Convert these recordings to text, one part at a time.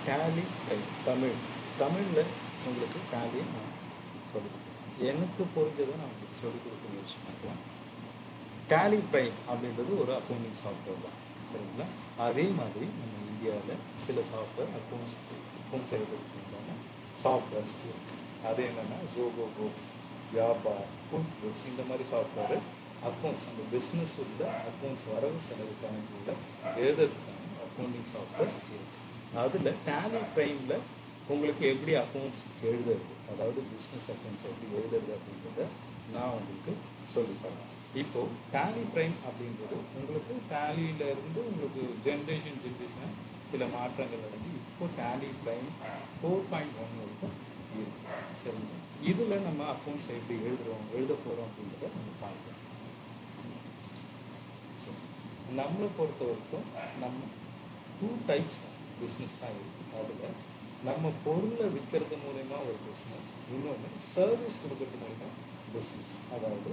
Tally Tamil தமிழில் உங்களுக்கு டேலியை நான் சொல்லிக் கொடுக்குறேன். எனக்கு புரிஞ்சதை நான் உங்களுக்கு சொல்லிக் கொடுக்க முயற்சி பண்ணுறேன். டேலி ப்ரைம் அப்படின்றது ஒரு அக்கௌண்டிங் சாஃப்ட்வேர் தான், சரிங்களா? அதே மாதிரி நம்ம இந்தியாவில் சில சாஃப்ட்வேர் அக்கௌண்ட்ஸ் எழுதுறதுக்கான சாஃப்ட்வேர்ஸ் இருக்குது. அது என்னென்னா ஜோகோ புக்ஸ், வியாபார், குட் புக்ஸ், இந்த மாதிரி சாஃப்ட்வேர் அக்கௌண்ட்ஸ், அந்த பிஸ்னஸ் உள்ள அக்கௌண்ட்ஸ், வரவு செலவு கணக்குள்ள எழுதுறதுக்கான அக்கௌண்டிங் சாஃப்ட்வேர்ஸ் இருக்குது. அதில் டேலி ப்ரைமில் உங்களுக்கு எப்படி அக்கௌண்ட்ஸ் எழுதுறது, அதாவது பிஸ்னஸ் அக்கௌண்ட்ஸ் எப்படி எழுதுறது அப்படின்றத நான் உங்களுக்கு சொல்லித்தரேன். இப்போது டேலி ப்ரைம் அப்படின்றது உங்களுக்கு டேலியிலேருந்து உங்களுக்கு ஜென்ரேஷன் சில மாற்றங்கள் அடைஞ்சு இப்போ டேலி ப்ரைம் 4.1 வரைக்கும் இருக்குது, சரிங்களா? இதில் நம்ம அக்கௌண்ட்ஸ் எப்படி எழுத போகிறோம் அப்படின்றத நம்ம பார்க்கலாம். சரி, நம்மளை பொறுத்த வரைக்கும் நம்ம 2 டைப்ஸ் பிஸ்னஸ் தான் இருக்குது. அதில் நம்ம பொருளை விற்கிறது மூலயமா ஒரு பிஸ்னஸ், இன்னொன்று சர்வீஸ் கொடுக்கறது மூலமா பிஸ்னஸ், அதாவது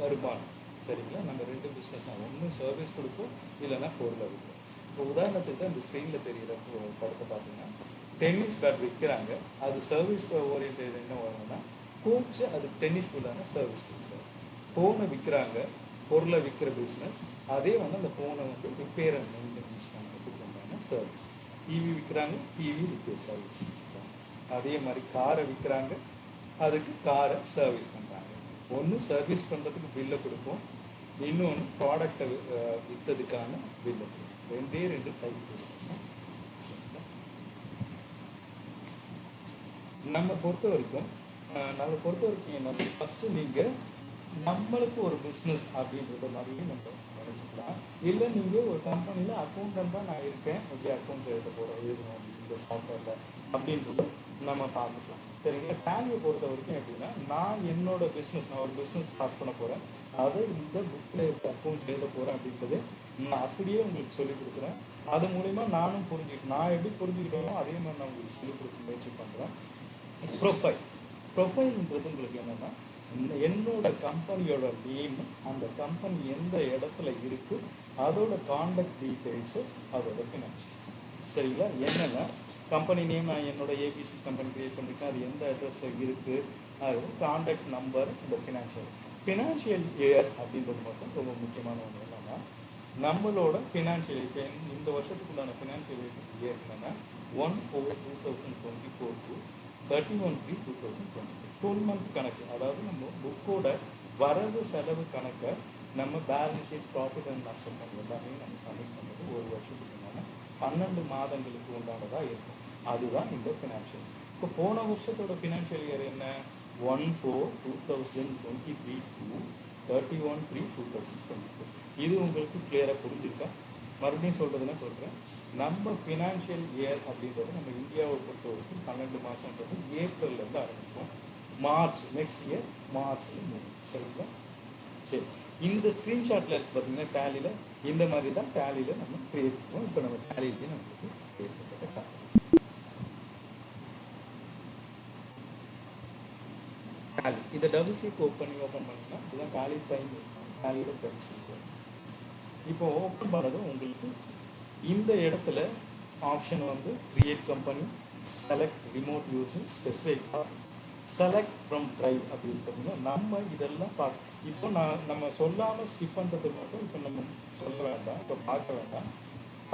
வருமானம், சரிங்களா? நம்ம 2 பிஸ்னஸ் தான், ஒன்று சர்வீஸ் கொடுப்போம், இல்லைன்னா பொருளை விற்போம். இப்போ உதாரணத்துக்கு அந்த ஸ்க்ரீனில் தெரிகிற படத்தை பார்த்தீங்கன்னா டென்னிஸ் பேட் விற்கிறாங்க, அது சர்வீஸ் ஓரியன்ட் என்ன வரும்னா கோச்சு அதுக்கு டென்னிஸ்க்குள்ளான சர்வீஸ் கொடுக்குறாரு. ஃபோனை விற்கிறாங்க, பொருளை விற்கிற பிஸ்னஸ், அதே அந்த ஃபோனை ரிப்பேர் அண்ட் மெயின்டெனன்ஸ் பண்ணுறதுக்கு உண்டான சர்வீஸ். டிவி விற்கிறாங்க, டிவி ரிப்பேர் சர்வீஸ் விற்கிறாங்க. அதே மாதிரி காரை விற்கிறாங்க, அதுக்கு காரை சர்வீஸ் பண்ணுறாங்க. ஒன்று சர்வீஸ் பண்ணுறதுக்கு பில்லை கொடுப்போம், இன்னொன்று ப்ராடக்டை விற்றதுக்கான பில்லை கொடுப்போம். 2 டைப் பிஸ்னஸ் தான். நம்ம பொறுத்த வரைக்கும் என்ன, ஃபஸ்ட்டு நீங்கள் நம்மளுக்கு ஒரு பிஸ்னஸ் அப்படின்றத மாதிரியே நம்ம நினச்சிக்கலாம். இல்லை நீங்கள் ஒரு கம்பெனியில் அக்கௌண்டன்ட் தான் நான் இருக்கேன், எப்படி அக்கௌண்ட்ஸ் எழுதணும் இந்த சாஃப்ட்வேரில் அப்படின்றத நம்ம பார்த்துக்கலாம், சரிங்களா? டேலியை பொறுத்த வரைக்கும் எப்படின்னா, நான் என்னோட பிஸ்னஸ், நான் ஒரு பிஸ்னஸ் ஸ்டார்ட் பண்ண போகிறேன், அதை இந்த புக்கில் இருக்க அக்கௌண்ட்ஸ் எழுத போகிறேன் அப்படின்றது நான் அப்படியே உங்களுக்கு சொல்லிக் கொடுக்குறேன். அது மூலிமா நானும் நான் எப்படி புரிஞ்சுக்கிட்டோமோ அதே மாதிரி நான் உங்களுக்கு சொல்லிக் கொடுக்க முயற்சி பண்ணுறேன். ப்ரொஃபைல்ன்றது உங்களுக்கு என்னென்னா, என்னோட கம்பெனியோட நேம், அந்த கம்பெனி எந்த இடத்துல இருக்குது, அதோட கான்டாக்ட் டீட்டெயில்ஸு, அதோட ஃபினான்ஷியல், சரிங்களா? என்னென்னா கம்பெனி நேம், நான் என்னோட ஏபிசி கம்பெனி க்ரியேட் பண்ணியிருக்கேன், அது எந்த அட்ரஸில் இருக்குது, அது கான்டாக்ட் நம்பர், இந்த ஃபினான்ஷியல் இயர் அப்படின்றது மட்டும் ரொம்ப முக்கியமான ஒன்று. என்னென்னா நம்மளோட ஃபினான்ஷியல் இப்போ இந்த வருஷத்துக்குள்ளான ஃபினான்ஷியல் இயர் என்னென்னா 1/4/2024 to 31/3/2024, 12 மந்த் கணக்கு. அதாவது நம்ம புக்கோட வரவு செலவு கணக்கை நம்ம balance sheet, profit and loss account எல்லாமே நம்ம சப்மிட் பண்ணுறது ஒரு வருஷத்துக்கு 12 மாதங்களுக்கு உண்டானதாக இருக்கும். அதுதான் இந்த ஃபினான்ஷியல். இப்போ போன வருஷத்தோட ஃபினான்ஷியல் இயர் என்ன, 1/4/2023 to 31/3/2024. இது உங்களுக்கு கிளியராக புரிஞ்சிருக்கா? மறுபடியும் சொல்கிறேன். நம்ம ஃபினான்ஷியல் இயர் அப்படின்றது நம்ம இந்தியாவை பொறுத்த வரைக்கும் 12 மாதன்றது ஏப்ரல்லேருந்து ஆரம்பிக்கும், மார்ச் நெக்ஸ்ட் இயர் மார்ச்சில் முடியும், சரிங்களா? சரி, இந்த ஸ்க்ரீன்ஷாட்டில் இருக்குது பார்த்தீங்கன்னா டேலியில் இந்த மாதிரி தான் டேலியில் நம்ம க்ரியேட் பண்ணுவோம். இப்போ நம்ம டேலியிலேயே நம்மளுக்கு க்ரியேட் பண்ணுறதை டேலி இதை டபுள் கிளிக் ஓப்பன் பண்ணிங்கன்னா இதுதான் டேலி ப்ரைம், டேலியோட ப்ரைம்ஸ் இருக்குது. இப்போ ஓப்பன் பண்ணதும் உங்களுக்கு இந்த இடத்துல option create company, select remote using specific, select from drive அப்படின்னு பார்த்தீங்கன்னா நம்ம இதெல்லாம் இப்போ நம்ம சொல்லாமல் ஸ்கிப் பண்ணுறது மட்டும் இப்போ நம்ம சொல்ல வேண்டாம், இப்போ பார்க்க வேண்டாம்.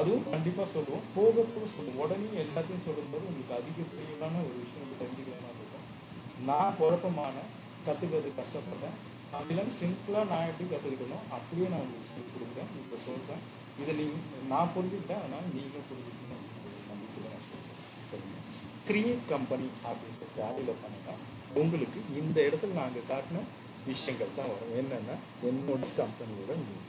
அதுவும் கண்டிப்பாக சொல்லுவோம், போக சொல்லுவோம். உடனே எல்லாத்தையும் சொல்லும்போது உங்களுக்கு அதிகப்படியான ஒரு விஷயம் தெரிஞ்சுக்கலாம் இருக்கும். நான் குழப்பமான கற்றுக்கிறது கஷ்டப்பட்டேன், அப்படிலாம் சிம்பிளாக நான் எப்படி கற்றுக்கிட்டணும் அப்படியே நான் உங்களுக்கு சொல்லி கொடுக்குறேன். இப்போ சொல்கிறேன், இதை நான் புரிஞ்சுக்கிட்டேன், அதனால் நீங்கள் புரிஞ்சுக்கணும் அப்படின்னு நம்பிக்கையில் நான் சொல்கிறேன், சரிங்க? கிரியேட் கம்பெனி அப்படின்ற டேலியில் பண்ணினா உங்களுக்கு இந்த இடத்துல நாங்கள் காட்டின விஷயங்கள் தான் வரும். என்னென்னா என்னோட கம்பெனியோட நேம்,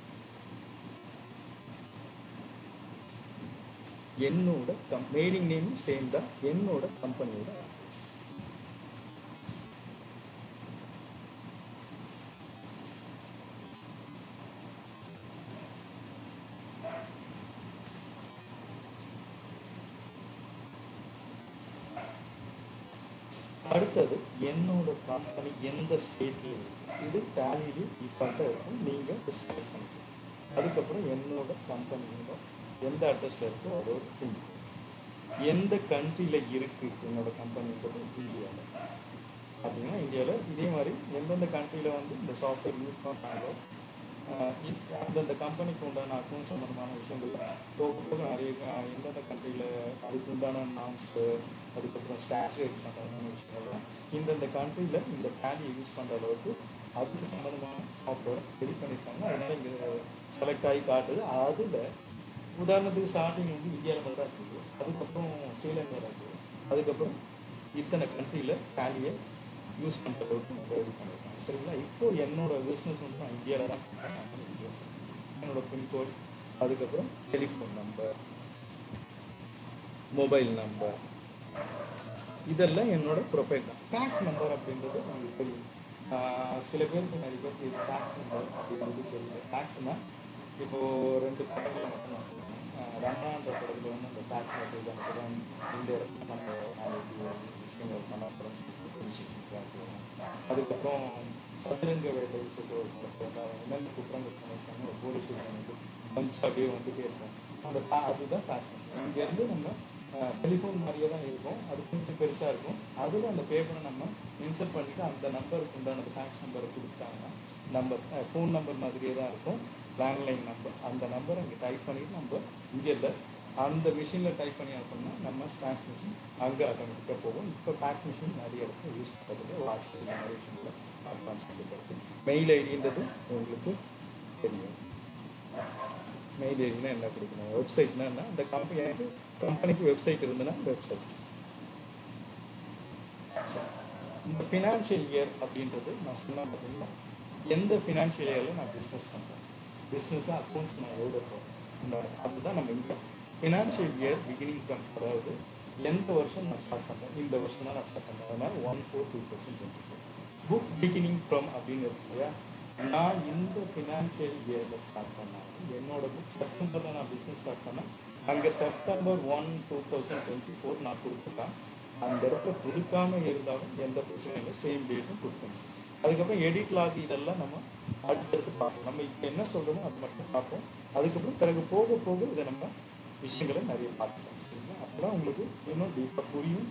என்னோட மெயிலிங் நேமும் சேம் தான், என்னோட கம்பெனியோட அட்ரஸ். அடுத்தது என்னோட கம்பெனி எந்த ஸ்டேட்டில் இருக்குது, இது டேலியில் டிஃபால்ட்டாக இருக்கும், நீங்கள் டிஸ்பிளே பண்ணிக்கலாம். அதுக்கப்புறம் என்னோட கம்பெனியோட எந்த அட்ரஸில் இருக்கோ அதோட பின். எந்த கண்ட்ரியில் இருக்குது என்னோட கம்பெனின்றது இந்தியாவில். பார்த்தீங்கன்னா இந்தியாவில் இதே மாதிரி எந்தெந்த கண்ட்ரியில் வந்து இந்த சாஃப்ட்வேர் யூஸ் பண்ணுறாங்களோ அந்தந்த கம்பெனிக்கு உண்டான அக்கௌண்ட் சம்மந்தமான விஷயங்கள் போக போக நிறைய எந்தெந்த கண்ட்ரியில் அதுக்கு உண்டான நாம்ஸு, அதுக்கப்புறம் ஸ்டாச்சுரேட் சம்மந்தமான விஷயங்கள்லாம் இந்தந்த கண்ட்ரியில் இந்த டேலியை யூஸ் பண்ணுற அளவுக்கு அதுக்கு சம்மந்தமான சாஃப்ட்வேர் ரெடி பண்ணியிருக்காங்க. அதனால் இங்கே செலக்ட் ஆகி காட்டுது. அதில் உதாரணத்துக்கு ஸ்டார்டிங் வந்து இந்தியாவில் மட்டும் தான் இருக்குது, அதுக்கப்புறம் ஸ்ரீலங்காவில் இருக்குது, அதுக்கப்புறம் இத்தனை கண்ட்ரியில் டேலியை யூஸ் பண்ணுற அளவுக்கு நம்ம ரெடி பண்ணியிருக்காங்க. சரிங்களா? இப்போது என்னோடய பிஸ்னஸ் வந்து நான் இந்தியாவில் தான் பண்ணுறேன். என்னோடய பின்கோட், அதுக்கப்புறம் டெலிஃபோன் நம்பர், மொபைல் நம்பர், இதெல்லாம் என்னோடய ப்ரொஃபைல் தான். ஃபேக்ஸ் நம்பர் அப்படின்றது உங்களுக்கு தெரியும். சில பேருக்கு நிறைய பேருக்கு இது ஃபேக்ஸ் நம்பர் அப்படின்றது தெரியல. ஃபேக்ஸ்னால் இப்போது 2 படங்களை மட்டும் நான் சொல்லுவேன். ரமணான்ற படத்தில் வந்து அந்த ஃபேக்ஸ் மெசேஜ் அனுப்புகிறோம், இந்த இடத்துல நம்ம நாளைக்கு விஷயங்கள் பண்ண போகிறோம்னு சொல்லிட்டு ஃபேக்ஸ் வரும். அதுக்கப்புறம் சதுரங்க வேட்டை சொல்லிட்டு ஒரு படத்தில் என்னென்ன குற்றங்கள் பண்ணியிருக்காங்க ஒரு போலீஸ் வந்து பஞ்ச் அப்படியே வந்துகிட்டே இருக்கும். அந்த அதுதான் ஃபேக்ஸ். இங்கேருந்து நம்ம டெலிஃபோன் மாதிரியே தான் இருக்கும், அது கொஞ்சம் பெருசாக இருக்கும். அதில் அந்த பேப்பரை நம்ம இன்சர்ட் பண்ணிவிட்டு அந்த நம்பருக்கு உண்டான ஃபேக்ஸ் நம்பரை கொடுத்தாங்கன்னா நம்பர் ஃபோன் நம்பர் மாதிரியே தான் இருக்கும், லேண்ட்லைன் நம்பர். அந்த நம்பரை இங்கே டைப் பண்ணிவிட்டு நம்ம இங்கே அந்த மிஷினில் டைப் பண்ணி அப்படின்னா நம்ம ஸ்டாம்ப் மிஷின் அங்கே ஆட்டோமேட்டிக்காக போகும். இப்போ ஃபேக்ஸ் மிஷின் நிறைய இடத்துல யூஸ் பண்ணுறது, வாட்ஸ்அப் நிறைய விஷயத்தில் அட்வான்ஸ் பண்ணிக்கிறது. மெயில் ஐடின்றது உங்களுக்கு தெரியும். மெயில் ஐடினா என்ன கொடுக்கணும், வெப்சைட்னா என்ன, இந்த கம்பெனிக்கு வெப்சைட் இருந்ததுன்னா வெப்சைட். இந்த ஃபினான்ஷியல் இயர் அப்படின்றது நான் சொன்னால் பார்த்தீங்கன்னா எந்த ஃபினான்ஷியல் இயரில் நான் பிஸ்னஸ் பண்ணுறேன், பிஸ்னஸாக அக்கௌண்ட்ஸ் நான் எவ்வளோ போகிறேன், அதுதான் நம்ம இங்கே ஃபினான்ஷியல் இயர் பிகினிங் ஃப்ரம், அதாவது எந்த வருஷம் நான் ஸ்டார்ட் பண்ணுறேன், இந்த வருஷம் தான் நான் ஸ்டார்ட் பண்ணுறேன். அதனால் 1/4/2024 புக் பிகினிங் ஃப்ரம் அப்படின்னு இருக்கு இல்லையா. நான் இந்த ஃபினான்ஷியல் இயரில் ஸ்டார்ட் பண்ணேன், என்னோட புக் செப்டம்பரில் நான் பிஸ்னஸ் ஸ்டார்ட் பண்ணேன். அங்கே September 1, 2024 நான் கொடுத்துருக்கேன். அந்த இடத்துல கொடுக்காமல் இருந்தாலும் எந்த பிரச்சனையும் இல்லை, சேம் டேட்டும் கொடுக்கணும். அதுக்கப்புறம் எடிட் லாக் இதெல்லாம் நம்ம அடுத்தடுத்து பார்ப்போம். நம்ம இப்போ என்ன சொல்கிறோமோ அது மட்டும் பார்ப்போம். அதுக்கப்புறம் பிறகு போக போக இதை நம்ம விஷயங்களை நிறைய பார்த்துக்கலாம். சரிங்களா? அப்போதான் உங்களுக்கு இன்னும் டீப்பாக புரியும்.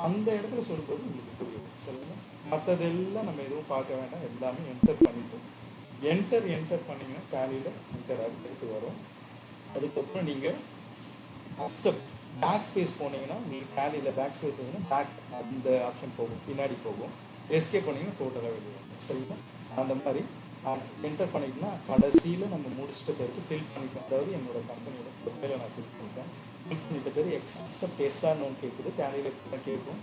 அந்த இடத்துல சொல்லும்போது உங்களுக்கு புரியும். சரிங்களா? மற்றதெல்லாம் நம்ம எதுவும் பார்க்க வேண்டாம், எல்லாமே என்டர் பண்ணிட்டோம். என்டர் பண்ணிங்கன்னா டேலியில் என்டர் அடுத்து வரும். அதுக்கப்புறம் நீங்கள் அக்செப்ட் பேக் ஸ்பேஸ் போனீங்கன்னா உங்களுக்கு டேலியில் பேக் ஸ்பேஸ் இருந்ததுன்னா பேக் அந்த ஆப்ஷன் போகும், பின்னாடி போகும். எஸ்கே பண்ணிங்கன்னா டோட்டலாக வெளியே வரும். சரிங்களா? அந்த மாதிரி என்டர் பண்ணிட்டோம்னா கடைசியில் நம்ம முடிச்சிட்ட பிறகு ஃபில் பண்ணிட்டோம். அதாவது என்னோட கம்பெனியோட ப்ரொஃபைலை நான் ஃபில் பண்ணிட்டேன். ஃபில் பண்ணிட்ட பிறகு அக்செப்ட் எஸ்ஆர்னு கேட்குது, டேலியில் கேட்கும்.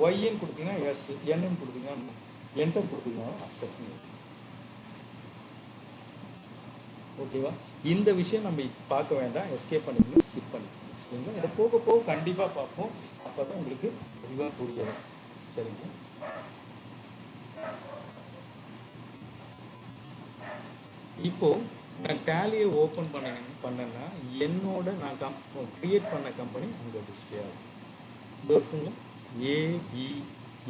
ஒய்ன்னு கொடுத்தீங்கன்னா எஸ், என்னன்னு கொடுத்தீங்கன்னா என்டர் கொடுத்தீங்கன்னா அக்செப்ட். ஓகேவா? இந்த விஷயம் நம்ம பார்க்க வேண்டாம், எஸ்கேப் பண்ணிக்கணும், ஸ்கிப் பண்ணிக்கணும். சரிங்களா? இதை போக போக கண்டிப்பாக பார்ப்போம், அப்போ தான் உங்களுக்கு தெளிவாக புரியும். சரிங்களா? இப்போது நான் டேலியை ஓப்பன் பண்ணேன்னா என்னோட நான் க்ரியேட் பண்ண கம்பெனி அங்கே டிஸ்பிளே ஆகும். இது இருக்குங்களா?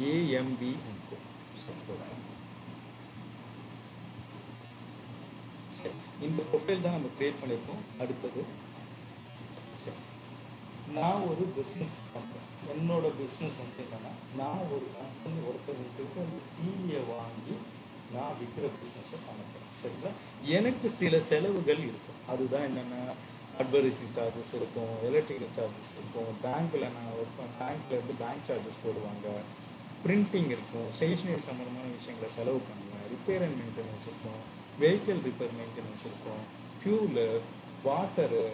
ஏஎம்பி சரி, இந்த ப்ரொஃபைல் தான் நம்ம கிரியேட் பண்ணியிருக்கோம். அடுத்தது சரி, நான் ஒரு பிஸ்னஸ் பண்ணுறேன். என்னோட பிஸ்னஸ் வந்து என்னென்னா, நான் ஒரு கம்பெனி ஒருத்தருக்கு அந்த டிவியை வாங்கி நான் விற்கிற பிஸ்னஸை பண்ணுறேன். சரிங்களா? எனக்கு சில செலவுகள் இருக்கும். அதுதான் என்னென்னா, அட்வர்டைசிங் சார்ஜஸ் இருக்கும், எலக்ட்ரிக்கல் சார்ஜஸ் இருக்கும், பேங்க்கில் நான் ஒர்க் பண்ண பேங்க்கில் இருந்து பேங்க் சார்ஜஸ் போடுவாங்க, பிரிண்டிங் இருக்கும், ஸ்டேஷ்னரி சம்மந்தமான விஷயங்களை செலவு பண்ணுவேன், ரிப்பேர் அண்ட் மெயின்டெனன்ஸ் இருக்கும், வெஹிக்கிள் ரிப்பேர் மெயின்டெனன்ஸ் இருக்கும், ஃபியூலு, வாட்டரு,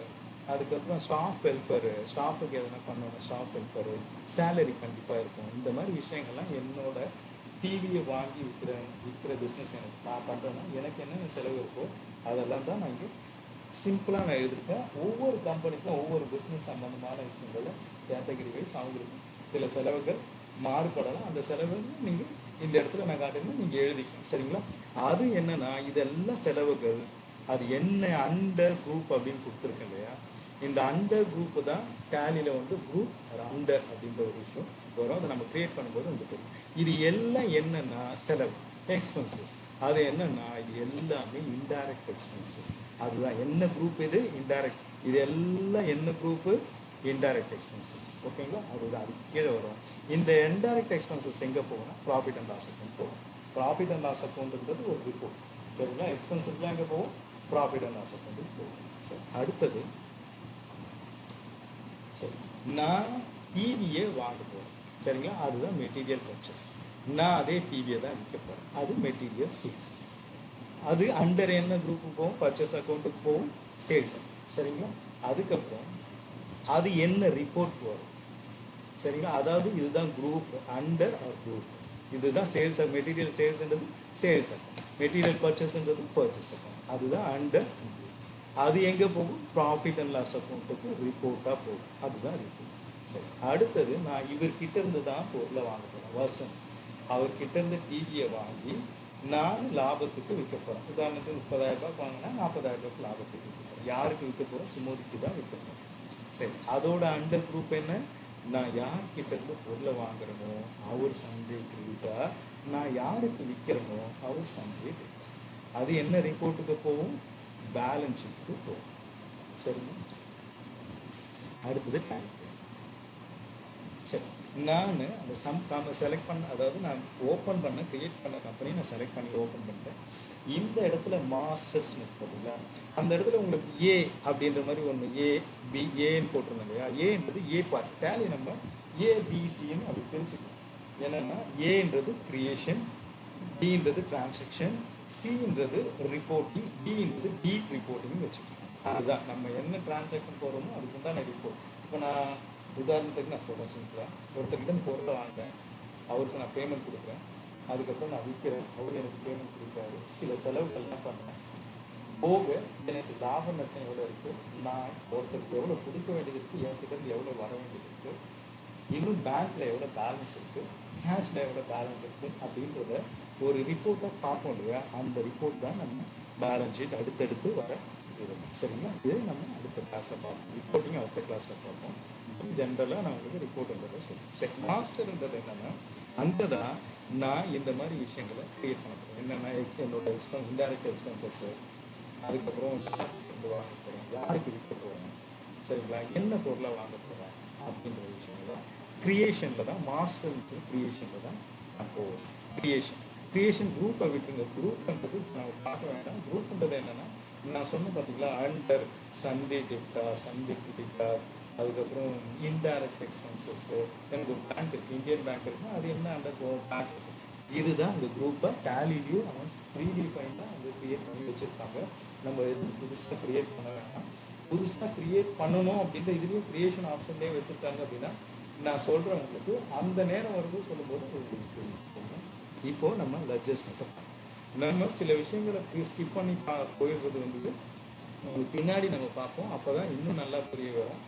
அதுக்கப்புறம் ஸ்டாஃப் வெல்ஃபேரு, ஸ்டாஃபுக்கு எதனா பண்ணணும், ஸ்டாஃப் வெல்ஃபேரு, சேலரி கண்டிப்பாக இருக்கும். இந்த மாதிரி விஷயங்கள்லாம் என்னோட டிவியை வாங்கி விற்கிற பிஸ்னஸ் எனக்கு நான் பண்ணுறேன்னா எனக்கு என்னென்ன செலவு இருக்கோ அதெல்லாம் தான் நான் இங்கே சிம்பிளாக நான் எழுதியிருக்கேன். ஒவ்வொரு கம்பெனிக்கும் ஒவ்வொரு பிஸ்னஸ் சம்மந்தமான விஷயங்களை கேட்டகரி வைஸ் அவங்களுக்கு சில செலவுகள் மாறுபடலாம். அந்த செலவுகள் நீங்கள் இந்த இடத்துல நான் காட்டுறது நீங்கள் எழுதிக்கணும். சரிங்களா? அது என்னென்னா, இதெல்லாம் செலவுகள். அது என்ன அண்டர் குரூப் அப்படின்னு கொடுத்துருக்கேன் இல்லையா, இந்த அண்டர் குரூப்பு தான் டேலியில் வந்து குரூப் அண்டர் அப்படின்ற ஒரு விஷயம் வரும். அதை நம்ம க்ரியேட் பண்ணும்போது உங்களுக்கு தெரியும். இது எல்லாம் என்னென்னா செலவு, எக்ஸ்பென்சஸ். அது என்னென்னா இது எல்லாமே இன்டைரக்ட் எக்ஸ்பென்சஸ். அதுதான் என்ன குரூப், இது இன்டைரக்ட். இது எல்லாம் என்ன குரூப்பு, இன்டைரக்ட் எக்ஸ்பென்சஸ். ஓகேங்களா, அதுதான் அதுக்கு கீழே வரும். இந்த இன்டைரக்ட் எக்ஸ்பென்சஸ் எங்கே போகும்னா ப்ராஃபிட் அண்ட் லாஸ் அக்கௌண்ட் போகும். ப்ராஃபிட் அண்ட் லாஸ் அக்கௌண்ட்ன்றது ஒரு ரிப்போர்ட். சரிங்களா, எக்ஸ்பென்சஸ்லாம் எங்கே போகும்? ப்ராஃபிட் அண்ட் லாஸ் அக்கௌண்ட்டுக்கு போகும். சரி, அடுத்தது சரி, நான் டிவியே வாங்க போகிறேன். சரிங்களா, அதுதான் மெட்டீரியல் பர்ச்சேஸ். நான் அதே டிவியை தான் விற்க போகிறேன், அது மெட்டீரியல் சேல்ஸ். அது அண்டர் என்ன குரூப்புக்கு போகும்? பர்ச்சேஸ் அக்கௌண்ட்டுக்கு போகும், சேல்ஸ் அக்கௌண்ட். சரிங்களா, அதுக்கப்புறம் அது என்ன ரிப்போர்ட் வரும்? சரிங்களா, அதாவது இதுதான் குரூப் அண்டர் ஆர் குரூப். இதுதான் சேல்ஸ், மெட்டீரியல் சேல்ஸ்ன்றது சேல்ஸ் அக்கௌண்ட், மெட்டீரியல் பர்ச்சேஸ்ன்றது பர்ச்சேஸ் அக்கௌண்ட். அதுதான் அண்டர். அது எங்கே போகும்? ப்ராஃபிட் அண்ட் லாஸ் அக்கௌண்ட்டுக்கு ரிப்போர்ட்டாக போகும். அதுதான் ரிப்போர்ட். சரி, அடுத்தது நான் இவர்கிட்ட இருந்து தான் பொருளை வாங்க போகிறேன். வசன் அவர்கிட்ட இருந்து டிவியை வாங்கி நான் லாபத்துக்கு விற்க போகிறேன். உதாரணத்துக்கு 30,000 ரூபாய்க்கு வாங்கினா 40,000 ரூபாய்க்கு லாபத்துக்கு விற்க போகிறேன். யாருக்கு விற்க போகிறோம்? சுமதிக்கு தான் விற்க போகிறோம். சரி, அதோட அண்டர் குரூப் என்ன? நான் யார்கிட்ட இருந்து பொருளை வாங்குறேனோ அவர் சண்டே கிரெடிட்டா, நான் யாருக்கு விற்கிறேனோ அவர் சண்டே டெபிட்டா. அது என்ன ரிப்போர்ட்டுக்கு போகும்? பேலன்ஸ் ஷீட்டுக்கு போகும். சரிங்க, அடுத்தது டேலி. சரி, நான் அந்த செலக்ட் பண்ண, அதாவது நான் ஓப்பன் பண்ண கிரியேட் பண்ண கம்பெனி நான் செலக்ட் பண்ணி ஓப்பன் பண்ணிட்டேன். இந்த இடத்துல மாஸ்டர்ஸ் பார்த்தீங்களா, அந்த இடத்துல உங்களுக்கு ஏ அப்படின்ற மாதிரி ஒன்று ஏ பி ஏன்னு போட்டிருந்தோம் இல்லையா? ஏன்றது ஏ பார்ட். டேலி நம்ம ஏபிசின்னு அப்படி பிரிச்சுக்கணும். என்னென்னா ஏன்றது கிரியேஷன், பின்றது டிரான்சாக்ஷன், சின்றது ரிப்போர்ட்டிங், டின்றது டீப் ரிப்போர்ட்டிங் வச்சுக்கணும். அதுதான் நம்ம என்ன டிரான்சாக்ஷன் போகிறோமோ அதுக்கு உண்டான ரிப்போர்ட். இப்போ நான் உதாரணத்துக்கு நான் சொல்கிறேன் சிம்பிளாக, ஒருத்தர்கிட்ட பொருளை வாங்குறேன், அவருக்கு நான் பேமெண்ட் கொடுக்குறேன், அதுக்கப்புறம் நான் விற்கிறேன், அவர் எனக்கு பேமெண்ட் கொடுக்குறாரு, சில செலவுகள்லாம் பண்ணுறேன், போக எனக்கு லாப நட்டம் எவ்வளோ இருக்குது, நான் ஒருத்தருக்கு எவ்வளோ கொடுக்க வேண்டியது இருக்குது, என்கிட்ட எவ்வளோ வர வேண்டியது இருக்குது, இன்னும் பேங்க்கில் எவ்வளோ பேலன்ஸ் இருக்குது, கேஷில் எவ்வளோ பேலன்ஸ் இருக்குது அப்படின்றத ஒரு ரிப்போர்ட்டாக பார்ப்போம் இல்லையா? அந்த ரிப்போர்ட் தான் நம்ம பேலன்ஸ் ஷீட் அடுத்தடுத்து வர இருக்கும். சரிங்களா, இது நம்ம அடுத்த கிளாஸில் பார்ப்போம். ரிப்போர்ட்டிங் அடுத்த கிளாஸில் பார்ப்போம். ஜென்ரலாக நான் உங்களுக்கு ரிப்போர்ட்ன்றதை சொல்லுவேன். சரி, மாஸ்டர்ன்றது என்னென்னா அங்கே தான் நான் இந்த மாதிரி விஷயங்களை க்ரியேட் பண்ண போகிறேன். என்னென்னா என்னோட இன்டைரக்ட் எக்ஸ்பென்சஸ்ஸு, அதுக்கப்புறம் யாருக்கு வாங்க போகிறேன், யாருக்கு விற்க போகிறேன், சரிங்களா, என்ன பொருளை வாங்க போகிறேன் அப்படின்ற விஷயங்கள் க்ரியேஷனில் தான். மாஸ்டருக்கு க்ரியேஷனில் தான் நான் போவேன். க்ரியேஷன் குரூப்பை விட்டுருங்க. குரூப்ன்றது நம்ம பார்க்க வேண்டாம். குரூப்ன்றது என்னென்னா நான் சொன்ன பார்த்தீங்களா, அண்டர் சண்டே டெப்டா, சண்டே கிரெடிட்டா, அதுக்கப்புறம் இன்டைரக்ட் எக்ஸ்பென்சஸ்ஸு. எனக்கு ஒரு பேங்க் இருக்குது, இந்தியன் பேங்க் இருக்குன்னா அது என்ன அண்டர் பேங்க் இருக்குது. இதுதான் அந்த குரூப்பை டேலிலையும் அவன் ப்ரீடிஃபைண்டாக அந்த க்ரியேட் பண்ணி வச்சுருக்காங்க. நம்ம எதுவும் புதுசாக க்ரியேட் பண்ண வேண்டாம். புதுசாக க்ரியேட் பண்ணணும் அப்படின்ற இதுலேயும் க்ரியேஷன் ஆப்ஷன்லேயே வச்சுருக்காங்க. அப்படின்னா நான் சொல்கிறேன் உங்களுக்கு, அந்த நேரம் வரும்போது சொல்லும்போது உங்களுக்கு சொல்லுங்கள். இப்போது நம்ம லட்ஜஸ் மட்டும் நம்ம சில விஷயங்களை ஸ்கிப் பண்ணி போயிடுறது வந்து பின்னாடி நம்ம பார்ப்போம். அப்போ தான் இன்னும் நல்லா புரிய வரும்.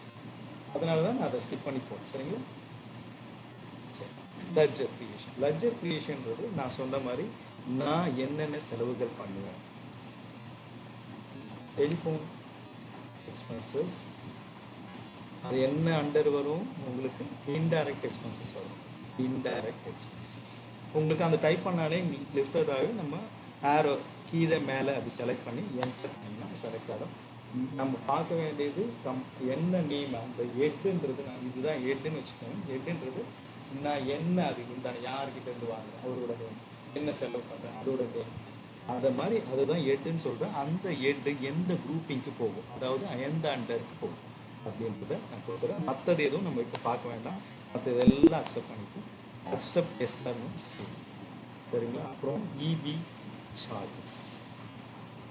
அதனால தான் நான் அதை ஸ்கிப் பண்ணி போகிறேன். சரிங்களா, சரி. லட்ஜர் கிரியேஷன்றது நான் சொன்ன மாதிரி நான் என்னென்ன செலவுகள் பண்ணுவேன். டெலிஃபோன் எக்ஸ்பென்சஸ், அது என்ன அண்டர் வரும்? உங்களுக்கு இன்டைரக்ட் எக்ஸ்பென்சஸ் வரும். இன்டைரக்ட் எக்ஸ்பென்சஸ் உங்களுக்கு அந்த டைப் பண்ணாலே உங்களுக்கு லிஃப்டடாகவே நம்ம ஆரோ கீழே மேலே அப்படி செலக்ட் பண்ணி என்டர் பண்ணிங்கன்னா செலக்ட் ஆகும். நம்ம பார்க்க வேண்டியது என்ன நேம், அந்த ஹெட்டுன்றது. நான் இதுதான் ஹெட்டுன்னு வச்சுக்கோங்க. ஹெட்டுன்றது நான் என்ன, அது உண்டான யார்கிட்ட இருந்து வாங்குறேன், அவரோட நேம், என்ன செலவு பண்ணுறேன், அதோட நேம், அதை மாதிரி அதுதான் ஹெட்டுன்னு சொல்கிறேன். அந்த ஹெட்டு எந்த குரூப்பிங்க்கு போகும், அதாவது எந்த அண்டருக்கு போகும் அப்படின்றத நான் கொடுக்குறேன். மற்றது எதுவும் நம்ம இப்போ பார்க்க வேண்டாம். மற்ற இதெல்லாம் அக்செப்ட் பண்ணிப்போம். அக்செப்ட் எஸ்ஆர்னும் சி. சரிங்களா, அப்புறம் இபி சார்ஜஸ்.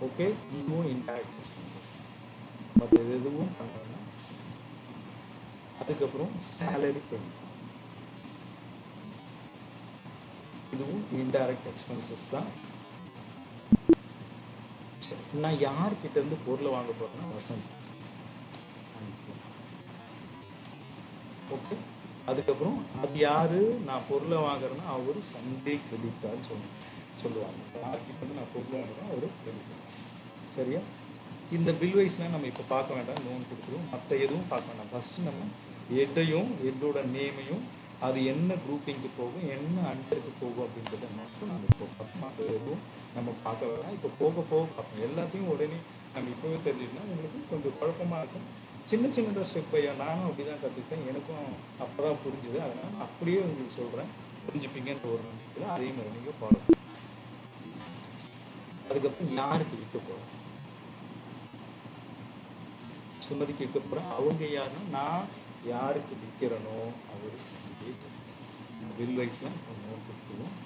ஓகே, இதுவும் இன்டைரக்ட் எக்ஸ்பென்சஸ் தான். மற்ற எதுவும் பண்ணுறோம்னா அதுக்கப்புறம் சேலரி பேமெண்ட், இதுவும் இன்டைரக்ட் எக்ஸ்பென்சஸ் தான். நான் யார்கிட்ட இருந்து பொருளை வாங்க போறேன்னா வசந்த். ஓகே, அதுக்கப்புறம் அது யாரு, நான் பொருளை வாங்குறேன்னா அவரு சண்டே கிரெடிட்டான்னு சொல்லுவாங்க. யார்கிட்ட இருந்து நான் பொருளை வாங்குறேன் அவரு கிரெடிட். சரியா, இந்த பில் வைஸ்லாம் நம்ம இப்போ பார்க்க வேண்டாம், லோன் கொடுக்குறோம். மற்ற எதுவும் பார்க்க வேண்டாம். ஃபஸ்ட்டு நம்ம ஹெட்டையும் ஹெட்டோட நேமையும் அது என்ன குரூப்பிங்க்கு போகும், என்ன அண்டருக்கு போகும் அப்படின்றத மட்டும் நம்ம இப்போ மற்ற எதுவும் நம்ம பார்க்க வேண்டாம். இப்போ போக போக பார்ப்போம். எல்லாத்தையும் உடனே நம்ம இப்போவே தெரிஞ்சுக்கணும், உங்களுக்கு கொஞ்சம் குழப்பமாக இருக்கும். சின்ன சின்னதாக ஸ்டெப் பையா நானும் அப்படி தான் கற்றுக்கிட்டேன். எனக்கும் அப்போ தான் புரிஞ்சுது. அதனால் அப்படியே உங்களுக்கு சொல்கிறேன், புரிஞ்சுப்பீங்கன்ற ஒரு நம்பிக்கையில் அதே மாதிரி நீங்கள் ஃபாலோ. அதுக்கப்புறம் யாருக்கு விற்க போகிறோம், சுமதிக்கு விற்க போகிறேன். அவங்க யாருன்னா நான் யாருக்கு விற்கிறனோ அவர் சரி பில் வைஸ்லாம் இப்போ நோட் கொடுத்துருவோம்.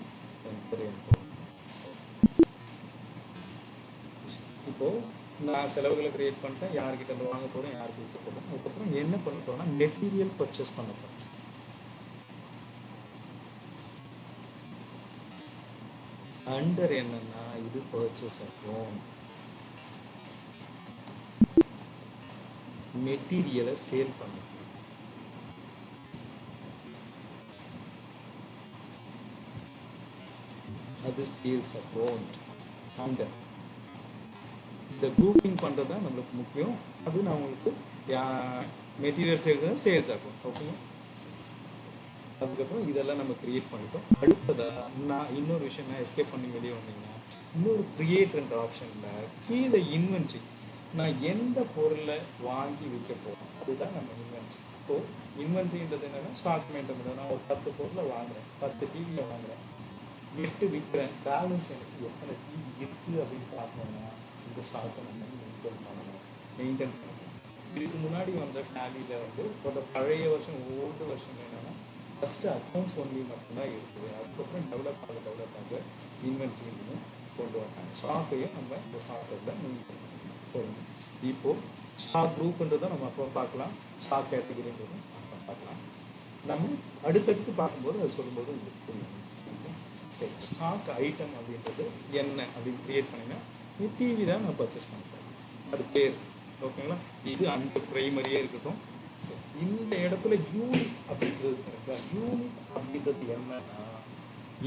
இப்போது நான் செலவுகளை கிரியேட் பண்ணிட்டேன், யார்கிட்ட இருந்து வாங்க போகிறேன், யாருக்கு விற்க போகிறேன். அதுக்கப்புறம் என்ன பண்ண போகிறோம்னா மெட்டீரியல் பர்ச்சேஸ் பண்ண போகிறேன். அண்டர் என்னன்னா இது பர்ச்சேஸ் அக்கௌண்ட். மெட்டீரியலை சேல் பண்ண, அது சேல்ஸ் அக்கௌண்ட். அண்டர் இந்த குரூப்பிங் பண்ணுறது தான் நம்மளுக்கு முக்கியம். அது நான் உங்களுக்கு மெட்டீரியல் சேல்ஸ் சேல்ஸ் ஆகும். ஓகேங்க. அதுக்கப்புறம் இதெல்லாம் நம்ம க்ரியேட் பண்ணிட்டோம். அடுத்ததாக நான் இன்னொரு விஷயம், நான் எஸ்கேப் பண்ணி வெளியே வந்தீங்கன்னா இன்னொரு க்ரியேட்ன்ற ஆப்ஷனில் கீழே இன்வென்ட்ரி, நான் எந்த பொருளை வாங்கி விற்க போகிறேன் அதுதான் நம்ம இன்வென்ட்ரி. இப்போது இன்வென்ட்ரின்றது என்னென்னா ஸ்டாக் மெயின்டைன் பண்ணுறது. நான் ஒரு 10 பொருளை வாங்குகிறேன், 10 டிவியை வாங்குகிறேன், 8 விற்கிறேன், பேலன்ஸ் எனக்கு எத்தனை டிவி இருக்குது அப்படின்னு பார்க்கணுன்னா இந்த ஸ்டாக்கை நம்ம மெயின்டைன் பண்ணணும். இதுக்கு முன்னாடி வந்த டேலியில் வந்து ஒரு பழைய வருஷம் ஓல்டு வருஷம் என்னென்னா ஃபஸ்ட்டு அக்கௌண்ட்ஸ் ஒன்லி மட்டும்தான் இருக்குது. அதுக்கப்புறம் டெவலப் ஆக இன்வென்ட்ரின்னு கொண்டு வந்தாங்க. ஸ்டாக்கையும் நம்ம இந்த ஸ்டாக்கில் மெயின்டைன் பண்ணணும். சரிங்க. இப்போது ஸ்டாக் குரூப்ன்றதை நம்ம அப்போ பார்க்கலாம், ஸ்டாக் கேட்டகிரின்றதும் அப்போ பார்க்கலாம். நம்ம அடுத்தடுத்து பார்க்கும்போது அதை சொல்லும்போது உங்களுக்கு புரியும். சரி, ஸ்டாக் ஐட்டம் அப்படின்றது என்ன அப்படின்னு க்ரியேட் பண்ணிங்கன்னா டிவி தான் நான் பர்ச்சேஸ் பண்ணிட்டேன், அது பேர். ஓகேங்களா. இது அந்த ப்ரைமரியே இருக்கட்டும். சரி, இந்த இடத்துல யூனிட் அப்படின்றது இருக்குங்களா. யூனிட் அப்படின்றது என்னன்னா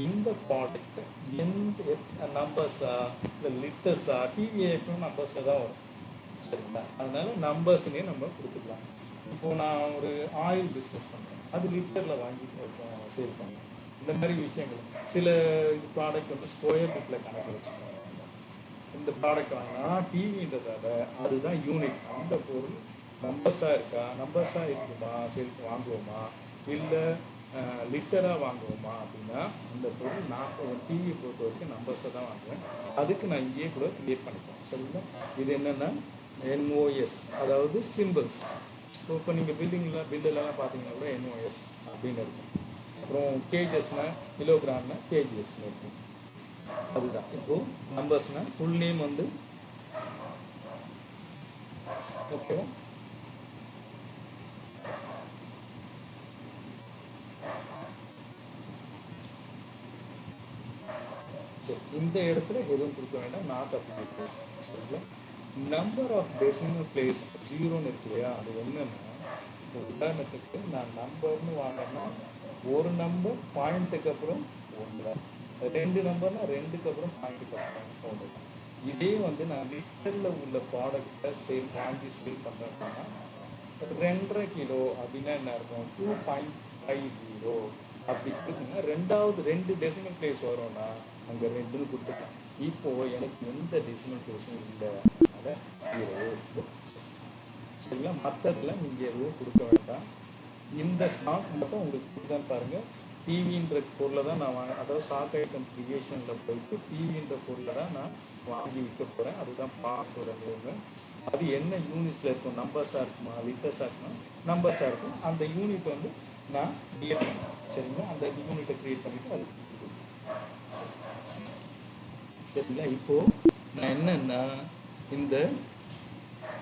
இந்த ப்ராடக்ட் எந்த நம்பர்ஸா இல்லை லிட்டர்ஸா, டிவி எப்பவும் நம்பர்ஸில் தான் வரும். சரிங்களா. அதனால நம்பர்ஸ்னே நம்ம கொடுத்துக்கலாம். இப்போது நான் ஒரு ஆயில் பிஸ்னஸ் பண்ணுறேன், அது லிட்டரில் வாங்கி சேல் பண்ணுறேன். இந்த மாதிரி விஷயங்கள் சில ப்ராடக்ட் வந்து ஸ்கொயர் ஃபீட்டில் கணக்கு வச்சுக்கோங்க. இந்த ப்ராடக்ட் வாங்கினா டிவின்றதால அதுதான் யூனிட். அந்த பொருள் நம்பர்ஸாக இருக்கா, நம்பர்ஸாக இருக்குமா, சேர்த்து வாங்குவோமா இல்லை லிட்டராக வாங்குவோமா அப்படின்னா அந்த பொருள் நான் டிவியை பொறுத்த வரைக்கும் நம்பர்ஸை தான் வாங்குவேன். அதுக்கு நான் இங்கேயே கூட க்ரியேட் பண்ணிப்பேன். சரிங்களா. இது என்னென்னா NOS, அதாவது சிம்பிள்ஸ். இப்போ நீங்கள் பில்லெல்லாம் பார்த்தீங்கன்னா கூட NOS அப்படின்னு இருக்கும். அப்புறம் கேஜஸ்னால் கிலோகிராம்னா கேஜிஎஸ்னு இருக்கும். அதுதான். இப்போது நம்பர்ஸ்னால் ஃபுல் நேம் வந்து ஓகேவா. சரி, இந்த இடத்துல எதுவும் கொடுக்க வேண்டாம், நாட் அப்படி இருக்கும். சரிங்களா. நம்பர் ஆஃப் டெசிமல் பிளேஸ் 0ன்னு இருக்கு இல்லையா, அது என்னன்னா இப்போ உதாரணத்துக்கு நான் நம்பர்னு வாங்கினா ஒரு நம்பர் பாயிண்ட்டுக்கு அப்புறம் 1, 2 நம்பர்னா 2க்கு அப்புறம் பாயிண்ட்டுக்கு அப்புறம் 1. இதே வந்து நான் லிட்டரில் உள்ள ப்ராடக்டை வாங்கி சேல் பண்ணுறேன்னா 2.5 கிலோ அப்படின்னா என்ன இருக்கும், 2.50 அப்படி இருக்குதுன்னா ரெண்டாவது 2 டெசிமல் பிளேஸ் வரும்னா அங்கே 2ன்னு கொடுத்துருக்கேன். இப்போது எனக்கு எந்த டெசிமல் பிளேஸும் இல்லை, அதனால் 0. சரிங்களா. மற்றதில் நீங்கள் எதுவும் கொடுக்க வேண்டாம். இந்த ஸ்டாக் மட்டும் உங்களுக்கு கொடுத்தான்னு பாருங்கள். டிவின்ற பொருளை தான் நான் அதாவது ஸ்டாக் ஐட்டம் க்ரியேஷனில் போயிட்டு டிவின்ற பொருளை தான் நான் வாங்கி விற்க போகிறேன். அதுதான் பாட்டோட நேம். அது என்ன யூனிட்ஸில் இருக்கும், நம்பர்ஸாக இருக்குமா லிட்டர்ஸாக இருக்குமா, நம்பர்ஸாக இருக்கும். அந்த யூனிட் வந்து நான் க்ரியேட் பண்ணேன். சரிங்களா. அந்த யூனிட்டை க்ரியேட் பண்ணிவிட்டு அது சரிங்களா. இப்போது நான் என்னென்னா இந்த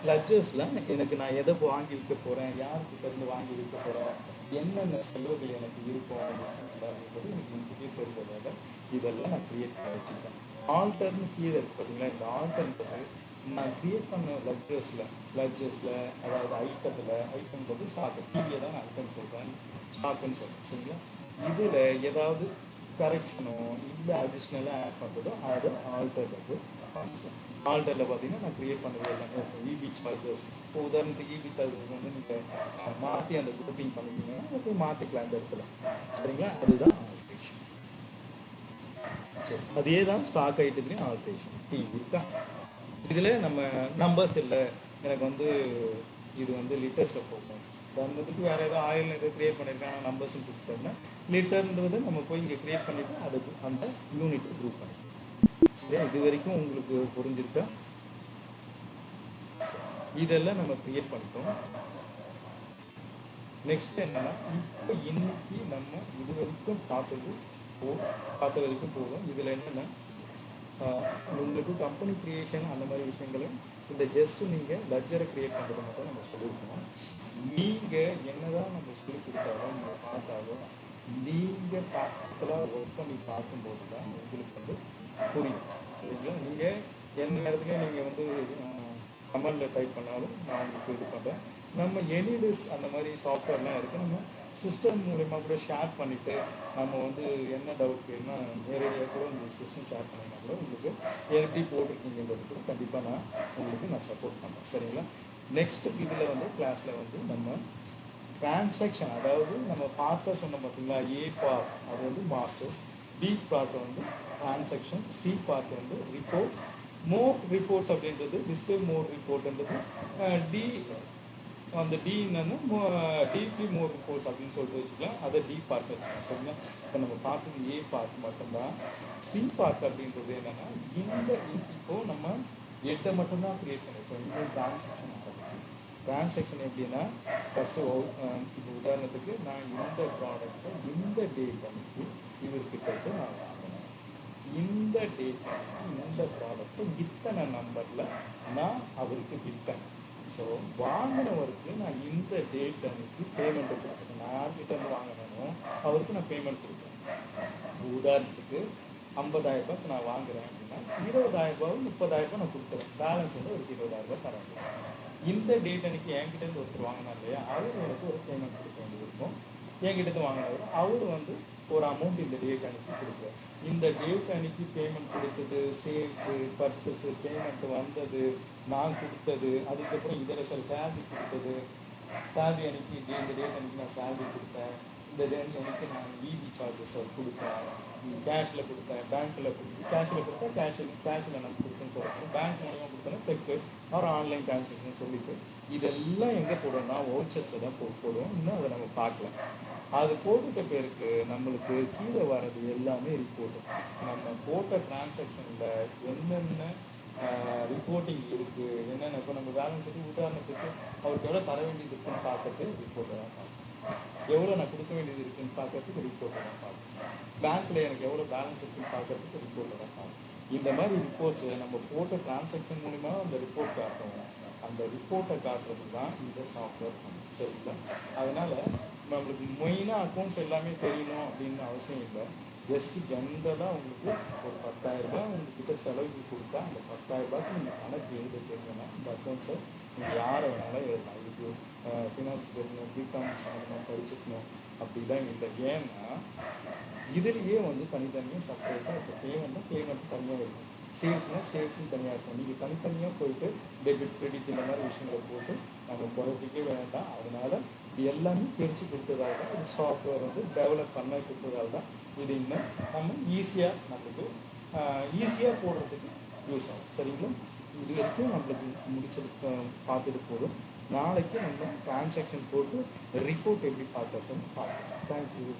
லட்ஜஸில் எனக்கு நான் எதை வாங்கி விற்க போகிறேன், யார்கிட்ட இருந்து வாங்கி விற்க போகிறேன், என்னென்ன செலவுகள் எனக்கு இருக்கும் பிஸ்னஸில் அப்படின்றது எனக்கு முன்கூட்டியே தெரிஞ்சதால இதெல்லாம் நான் க்ரியேட் பண்ணி வச்சுருக்கேன். ஆல்டர்னு கீழே இருக்குது பார்த்தீங்களா. இந்த ஆல்டர்ன்றது நான் க்ரியேட் பண்ண லட்ஜஸில் அதாவது ஐட்டம்ன்றது ஸ்டாக், டிவியை தான் நான் ஐட்டம் சொல்கிறேன், ஸ்டாக்குன்னு சொல்கிறேன். சரிங்களா. இதில் ஏதாவது கரெக்ஷனோ இல்லை அடிஷ்னலாக ஆட் பண்ணுறதோ அது ஆல்டர் ஆல்டரில் பார்த்தீங்கன்னா நான் க்ரியேட் பண்ணுறது எல்லாமே இபி சார்ஜஸ். இப்போ உதாரணத்துக்கு இபி சார்ஜஸ் வந்து நீங்கள் மாற்றி அந்த குரூப்பிங் பண்ணிட்டீங்கன்னா போய் மாற்றிக்கலாம் இந்த இடத்துல. சரிங்களா. அதுதான் ஆல்ட்ரேஷன். சரி, அதே தான் ஸ்டாக் ஐட்டத்துலேயும் ஆல்ட்ரேஷன் டிவி இருக்கா. இதில் நம்ம நம்பர்ஸ் இல்லை, எனக்கு வந்து இது வந்து லிட்டர்ஸில் போகும். உதாரணத்துக்கு வேறு ஏதோ ஆயில் எதோ க்ரியேட் பண்ணியிருக்காங்க நம்பர்ஸ்ன்னு கொடுத்துட்டோம்னா லிட்டர்ன்றது நம்ம போய் இங்கே க்ரியேட் பண்ணிவிட்டு அதுக்கு அந்த யூனிட்டை குரூப் பண்ணிக்கலாம். சரியா? இது வரைக்கும் உங்களுக்கு புரிஞ்சிருக்கா? இதெல்லாம் நம்ம க்ரியேட் பண்ணிட்டோம். நெக்ஸ்ட் என்னன்னா, இப்போ இன்னைக்கு நம்ம இது வரைக்கும் பார்த்த வரைக்கும் போதும். இதில் என்னென்னா உங்களுக்கு கம்பெனி க்ரியேஷன் அந்த மாதிரி விஷயங்களும் இந்த ஜஸ்ட்டு நீங்கள் லெட்ஜரை க்ரியேட் பண்ணுறது மட்டும் நம்ம சொல்லியிருக்கோம். நீங்கள் என்னதான் நம்ம சொல்லி கொடுத்தாலும் நம்ம பார்த்தாலும் நீங்கள் ப்ராக்டிக்கலாக ஒர்க் பண்ணி பார்க்கும்போது தான் உங்களுக்கு வந்து புரியும். சரிங்களா? நீங்கள் எந்த நேரத்துலையும் நீங்கள் வந்து கமெண்டில் டைப் பண்ணாலும் நான் உங்களுக்கு இது பண்ணுறேன். நம்ம எனிடிஸ்க் அந்த மாதிரி சாஃப்ட்வேர்லாம் இருக்குது. நம்ம சிஸ்டம் மூலமா கூட ஷேர் பண்ணிவிட்டு நம்ம வந்து என்ன டவுட் வேணும்னா நேரடியாக கூட உங்களுக்கு சிஸ்டம் ஷேர் பண்ணிங்கன்னா கூட உங்களுக்கு எப்படி போட்டிருக்கீங்கன்றது கூட கண்டிப்பாக நான் சப்போர்ட் பண்ணுறேன். சரிங்களா? நெக்ஸ்ட் இதில் வந்து கிளாஸில் வந்து நம்ம டிரான்சாக்ஷன், அதாவது நம்ம பார்க்க சொன்னோம் பார்த்தீங்களா, ஏ பார்ட் அது வந்து மாஸ்டர்ஸ், பி பார்ட் வந்து டிரான்சாக்ஷன், சி பார்ட் வந்து ரிப்போர்ட்ஸ், மோர் ரிப்போர்ட்ஸ் அப்படின்றது டிஸ்பிளே மோர் ரிப்போர்ட்ன்றது, டி அந்த டி என்னன்னா டிபி மோர் ரிப்போர்ட்ஸ் அப்படின்னு சொல்லிட்டு வச்சுக்கலாம். அதை டி பார்ட் வச்சுக்கலாம். சரிங்களா? இப்போ நம்ம பார்த்தது ஏ பார்ட் மட்டும்தான். சி பார்ட் அப்படின்றது என்னன்னா இப்போ நம்ம 8 மட்டும்தான் க்ரியேட் பண்ணியிருக்கோம். இன்னும் டிரான்சாக்ஷன் ஆகும். டிரான்சாக்ஷன் எப்படின்னா ஃபஸ்ட்டு இப்போ உதாரணத்துக்கு நான் இந்த ப்ராடக்ட்டை இந்த டேட் அன்னைக்கு இவர்கிட்ட நான் வாங்கினேன். இந்த டேட் இந்த ப்ராடக்ட்டை இத்தனை நம்பரில் நான் அவருக்கு விற்றேன். ஸோ வாங்கினவருக்கு நான் இந்த டேட் அன்னைக்கு பேமெண்ட்டு கொடுத்துருக்கேன். நான் யார்கிட்ட இருந்து வாங்கினேனோ அவருக்கு நான் பேமெண்ட் கொடுத்தேன். உதாரணத்துக்கு 50,000 நான் வாங்குறேன் அப்படின்னா 20,000 30,000 நான் கொடுத்துறேன். பேலன்ஸ் வந்து அவருக்கு 20,000 தரேன். இந்த டேட் அன்னைக்கு என்கிட்டேருந்து ஒருத்தர் வாங்கினா இல்லையா, அவர் எனக்கு ஒரு பேமெண்ட் கொடுக்க வேண்டியது இருக்கும். என்கிட்ட வாங்கினவர் அவர் வந்து ஒரு அமௌண்ட் இந்த டேட் அன்னைக்கு கொடுக்குறார். இந்த டேட் அன்னைக்கு பேமெண்ட் கொடுத்தது, சேல்ஸு பர்ச்சேஸு, பேமெண்ட் வந்தது, நான் கொடுத்தது, அதுக்கப்புறம் இதில் சில சேலரி கொடுத்தது, சேலரி அன்னைக்கு இந்த டேட் அன்னைக்கு நான் சேலரி கொடுத்தேன், இந்த டேட் அன்னைக்கு நான் இபி சார்ஜஸ் கொடுத்தேன், கேஷில் கொடுத்தேன், பேங்க்கில் கொடுத்தேன், கேஷில் நான் கொடுத்தேன்னு சொல்லிட்டு பேங்க் மூலமாக கொடுத்தேன்னா செக்கு ஒரு ஆன்லைன் டிரான்சாக்ஷன் சொல்லிட்டு இதெல்லாம் எங்கே போடுவோம்னா வவுச்சர்ஸில் தான் போடுவோம். இன்னும் அதை நம்ம பார்க்கலாம். அது போட்டுட்ட பேருக்கு நம்மளுக்கு கீழே வர்றது எல்லாமே ரிப்போர்ட்டு. நம்ம போட்ட டிரான்சாக்ஷனில் என்னென்ன ரிப்போர்ட்டிங் இருக்குது, என்னென்ன இப்போ நம்ம பேலன்ஸ் ஷீட் உதாரணத்துக்கு அவருக்கு எவ்வளோ தர வேண்டியது இருக்குன்னு பார்க்கறது ரிப்போர்ட்டை தான் பார்க்கணும். எவ்வளோ நான் கொடுக்க வேண்டியது இருக்குன்னு பார்க்கறதுக்கு ரிப்போர்ட்டை தான் பார்க்கணும். பேங்க்கில் எனக்கு எவ்வளோ பேலன்ஸ் இருக்குன்னு பார்க்கறதுக்கு ரிப்போர்ட்டை தான் பார்க்கணும். இந்த மாதிரி ரிப்போர்ட்ஸை நம்ம போட்ட டிரான்சாக்ஷன் மூலிமா அந்த ரிப்போர்ட் காட்டுவோம். அந்த ரிப்போர்ட்டை காட்டுறது தான் இந்த சாஃப்ட்வேர் பண்ணும். சரிங்களா? அதனால் நம்மளுக்கு மெயினாக அக்கௌண்ட்ஸ் எல்லாமே தெரியணும் அப்படின்னு அவசியம் இல்லை. ஜஸ்ட்டு ஜென்ரலாக உங்களுக்கு ஒரு 10,000 உங்கள்கிட்ட செலவுக்கு கொடுத்தா அந்த 10,000 நீங்கள் கணக்கு எழுத தெரியும்னா இந்த அக்கௌண்ட்ஸை நீங்கள் யாரை வேணாலும் எழுதலாம். இதுக்கு ஃபினான்ஸ் தெரியணும், பிகாம் சம்மந்தமாக படிச்சுக்கணும் அப்படிலாம் இல்லை. ஏன்னா இதுலேயே வந்து தனித்தனியாக செப்பரேட்டாக இப்போ பேமெண்ட்டு தனியாக இருக்கும், சேல்ஸ்னு தனியாக இருக்கும். நீங்கள் தனித்தனியாக போயிட்டு டெபிட் கிரெடிட் இந்த மாதிரி விஷயங்களை போட்டு நம்ம குறைப்பிக்க வேண்டாம். அதனால் இது எல்லாமே பிரித்து கொடுத்ததால் தான் இது சாஃப்ட்வேர் வந்து டெவலப் பண்ண கொடுத்ததால் தான் இது இன்னும் நம்ம நம்மளுக்கு ஈஸியாக போடுறதுக்கு யூஸ் ஆகும். சரிங்களா? இது வரைக்கும் நம்மளுக்கு முடிச்சது பார்த்துட்டு போதும். நாளைக்கு நம்ம டிரான்சாக்ஷன் போட்டு ரிப்போர்ட் எப்படி பார்க்கறதுன்னு பார்க்கலாம். தேங்க்யூ.